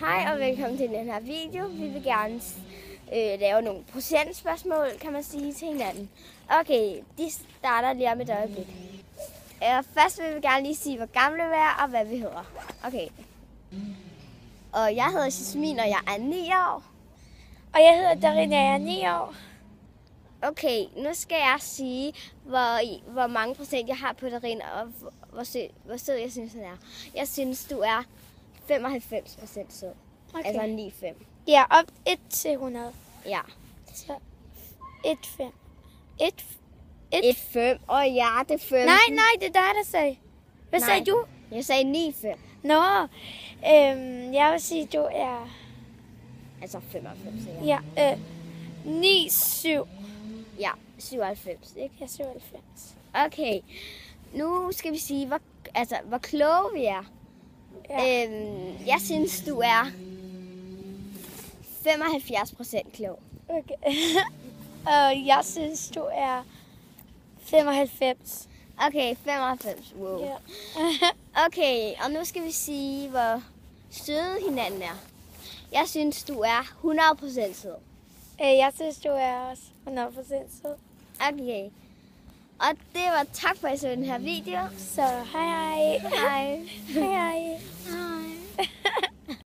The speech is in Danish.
Hej og velkommen til den her video. Vi vil gerne lave nogle procentspørgsmål, kan man sige, til hinanden. Okay, de starter lige om et øjeblik. Først vil vi gerne lige sige, hvor gamle vi er og hvad vi hedder. Okay. Og jeg hedder Jasmin, og jeg er 9 år. Og jeg hedder Darina, jeg er 9 år. Okay, nu skal jeg sige, hvor mange procent jeg har på Darina, og hvor sød jeg synes, han er. Jeg synes, du er 95% sød. Okay. Altså 9,5. Ja, op 1 til 100. Ja. Så 1,5. 1,5. Ja, det er 5. Nej, det er dig, der sagde. Hvad sagde du? Jeg sagde 9,5. Nå, jeg vil sige, du er... Altså 95, Ja, 9,7. Ja, 97, ikke? Ja, 97. Okay, nu skal vi sige, hvor kloge vi er. Ja. Jeg synes, du er 75% klog. Okay. Og jeg synes, du er 95. Okay, 95. Wow. Ja. Okay, og nu skal vi sige, hvor søde hinanden er. Jeg synes, du er 100% sød. Jeg synes, du er også 100% sød. Okay. Og det var tak for, at I så den her video. Så hej hej. Hej. Hej hej.